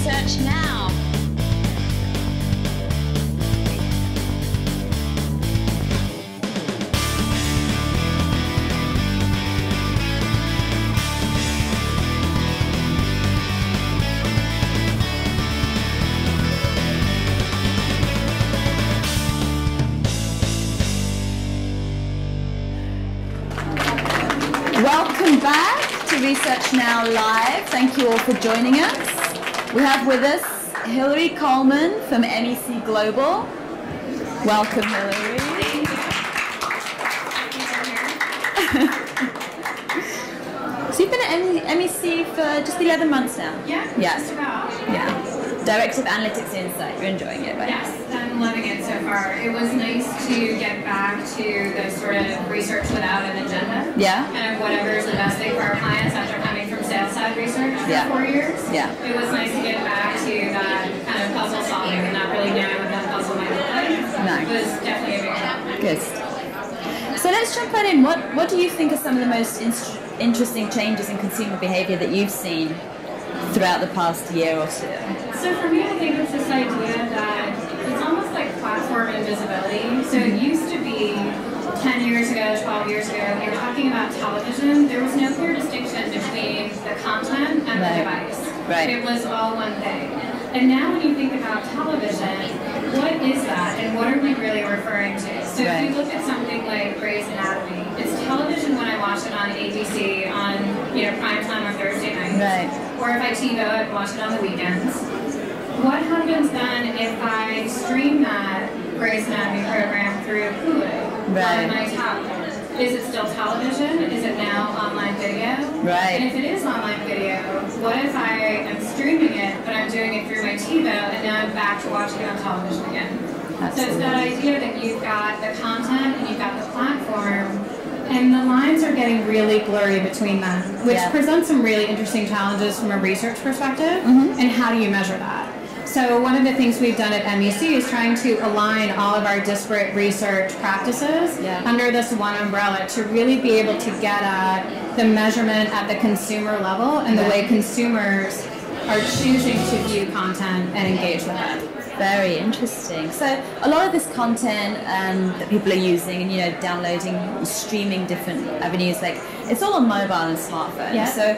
Research Now. Welcome back to Research Now Live. Thank you all for joining us. We have with us Hilary Kolman from MEC Global. Welcome, Hilary. So you've been at MEC for just 11 months now? Yeah, just about. Yeah. Director of Analytics Insight. You're enjoying it, right? Yes, I'm loving it so far. It was nice to get back to the sort of research without an agenda. Yeah. Kind of whatever is the best thing for our clients after coming from sales side research for 4 years. Yeah. It was nice to get back to that kind of puzzle solving and not really knowing what that puzzle might look like. No. It was definitely a big help. Good. So let's jump right in. What do you think are some of the most interesting changes in consumer behavior that you've seen throughout the past year or two? So for me, I think it's this idea that it's almost like platform invisibility. So it used to be 10 years ago, 12 years ago, when you were talking about television, there was no clear distinction between the content and the device. Right. It was all one thing. And now when you think about television, what is that and what are we really referring to? So if you look at something like Grey's Anatomy, it's television when I watch it on ABC on prime time on Thursday night. Right. Or if I TiVo it and watch it on the weekends. What happens then if I stream that Grey's Anatomy program through Hulu on my tablet? Is it still television? Is it now online video? Right. And if it is online video, what if I am streaming it, but I'm doing it through my TiVo, and now I'm back to watching it on television again? Absolutely. So it's that idea that you've got the content and you've got the platform, and the lines are getting really blurry between them, which presents some really interesting challenges from a research perspective. And how do you measure that? So one of the things we've done at MEC is trying to align all of our disparate research practices under this one umbrella to really be able to get at the measurement at the consumer level and the way consumers are choosing to view content and engage with it. Very interesting. So a lot of this content that people are using and downloading, streaming different avenues, like it's all on mobile and smartphone. Yeah. So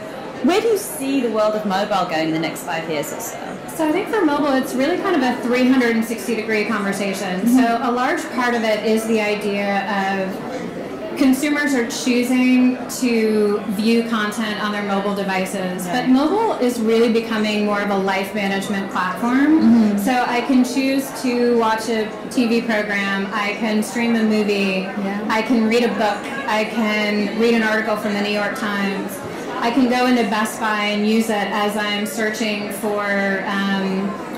where do you see the world of mobile going in the next 5 years or so? So I think for mobile, it's really kind of a 360-degree conversation. So a large part of it is the idea of consumers are choosing to view content on their mobile devices. But mobile is really becoming more of a life management platform. So I can choose to watch a TV program, I can stream a movie, I can read a book, I can read an article from the New York Times. I can go into Best Buy and use it as I'm searching for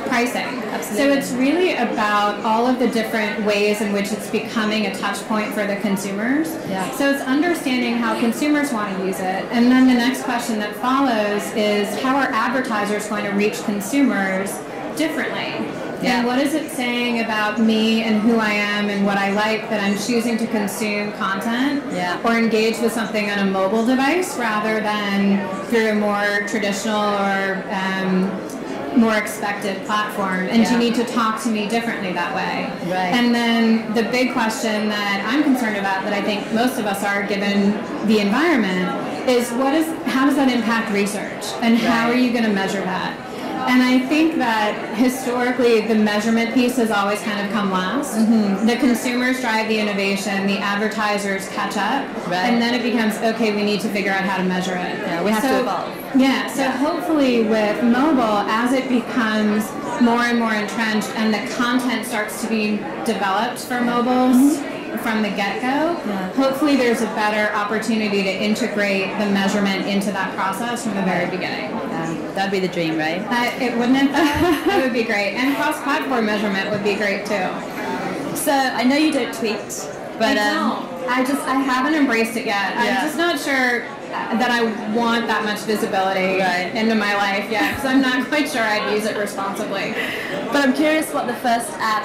pricing. Absolutely. So it's really about all of the different ways in which it's becoming a touch point for the consumers. So it's understanding how consumers want to use it. And then the next question that follows is how are advertisers going to reach consumers differently? And what is it saying about me and who I am and what I like that I'm choosing to consume content or engage with something on a mobile device rather than through a more traditional or more expected platform? And you need to talk to me differently that way. And then the big question that I'm concerned about, that I think most of us are given the environment, is how does that impact research? And how are you going to measure that? And I think that historically the measurement piece has always kind of come last. The consumers drive the innovation, the advertisers catch up, and then it becomes, okay, we need to figure out how to measure it. We have to evolve. So hopefully with mobile, as it becomes more and more entrenched and the content starts to be developed for mobiles from the get-go, hopefully there's a better opportunity to integrate the measurement into that process from the very beginning. That'd be the dream, right? It wouldn't it? It would be great. And cross-platform measurement would be great too. So I know you don't tweet, but I haven't embraced it yet. I'm just not sure that I want that much visibility into my life yet, because I'm not quite sure I'd use it responsibly. But I'm curious what the first app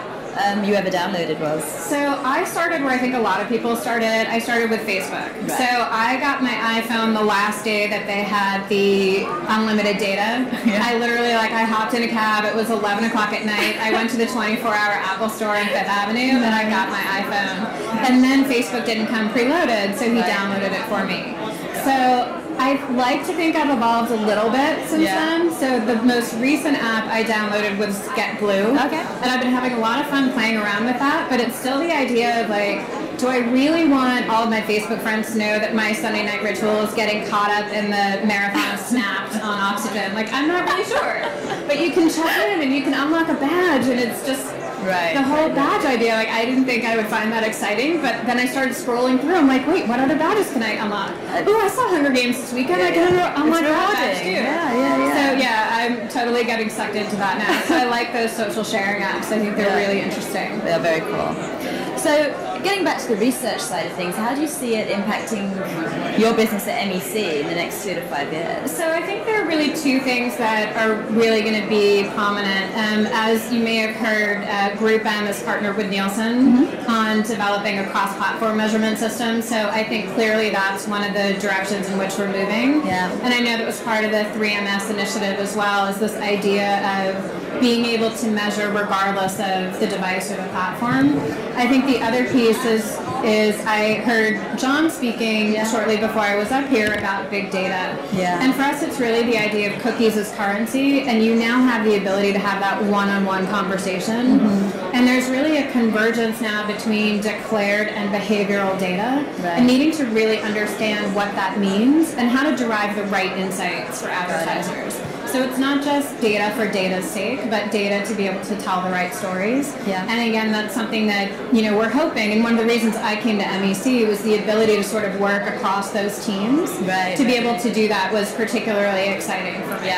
you ever downloaded was? So I started where I think a lot of people started. I started with Facebook. Right. So I got my iPhone the last day that they had the unlimited data. Yeah. I literally, like, I hopped in a cab. It was 11 o'clock at night. I went to the 24-hour Apple store on Fifth Avenue, and I got my iPhone. And then Facebook didn't come preloaded, so he downloaded it for me. So I like to think I've evolved a little bit since then. So the most recent app I downloaded was Get Blue. Okay. And I've been having a lot of fun playing around with that, but it's still the idea of, like, do I really want all of my Facebook friends to know that my Sunday night ritual is getting caught up in the marathon of Snapped on Oxygen? Like, I'm not really sure. But you can check in and you can unlock a badge, and it's just the whole badge idea. Like, I didn't think I would find that exciting, but then I started scrolling through. I'm like, wait, what other badges can I unlock? Oh, I saw Hunger Games this weekend. I can unlock that badge too. So yeah, I'm totally getting sucked into that now. So I like those social sharing apps. I think they're really interesting. They're very cool. So getting back to the research side of things, how do you see it impacting your business at MEC in the next 2 to 5 years? So I think there are really two things that are really going to be prominent. As you may have heard, Group M has partnered with Nielsen on developing a cross-platform measurement system. So I think clearly that's one of the directions in which we're moving. Yeah. And I know that was part of the 3MS initiative as well, is this idea of being able to measure regardless of the device or the platform. I think the other piece is I heard John speaking shortly before I was up here about big data. Yeah. And for us, it's really the idea of cookies as currency, and you now have the ability to have that one-on-one conversation. And there's really a convergence now between declared and behavioral data, and needing to really understand what that means and how to derive the right insights for advertisers. So it's not just data for data's sake, but data to be able to tell the right stories. Yeah. And again, that's something that, you know, we're hoping, and one of the reasons I came to MEC was the ability to sort of work across those teams. To be able to do that was particularly exciting for me.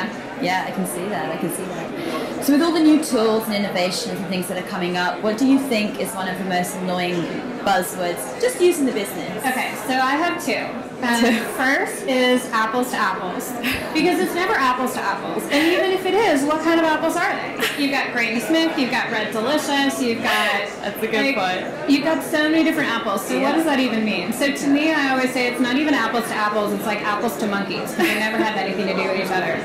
Yeah, I can see that. So with all the new tools and innovations and things that are coming up, what do you think is one of the most annoying buzzwords just using the business? Okay, so I have two. First is apples to apples, because it's never apples to apples. And even if it is, what kind of apples are they? You've got Granny Smith, you've got Red Delicious, you've got... That's a good point. You've got so many different apples, so what does that even mean? So to me, I always say it's not even apples to apples, it's like apples to monkeys, because they never have anything to do with each other.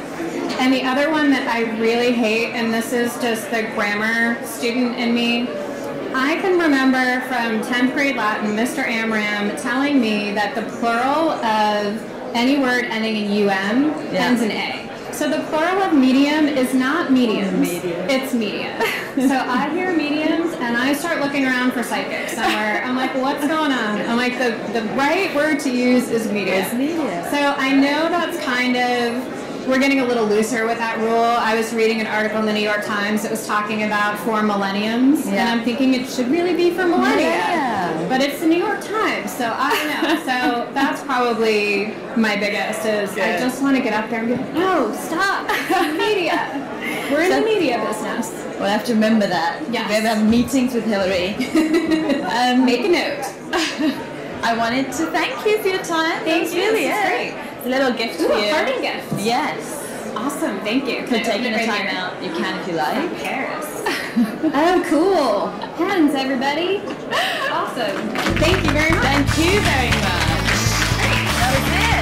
And the other one that I really hate, and this is just the grammar student in me, I can remember from 10th grade Latin, Mr. Amram telling me that the plural of any word ending in UM ends in A. So the plural of medium is not mediums, it's media. So I hear mediums and I start looking around for psychics somewhere. I'm like, what's going on? I'm like, the right word to use is media. So I know that's kind of, we're getting a little looser with that rule. I was reading an article in the New York Times that was talking about for millenniums, and I'm thinking it should really be for millennia. But it's the New York Times, so I don't know. So that's probably my biggest is I just want to get up there and go, no, stop, it's media. We're in the media business. We'll have to remember that. Yes. We have meetings with Hilary. Make a note. I wanted to thank you for your time. Thank you. Really This is great. A little gift for you. A parting gift. Yes. Awesome, thank you. For taking the time out. You can if you like. Paris. Oh, cool. Hands, everybody. Awesome. Thank you very much. Thank you very much. That was it.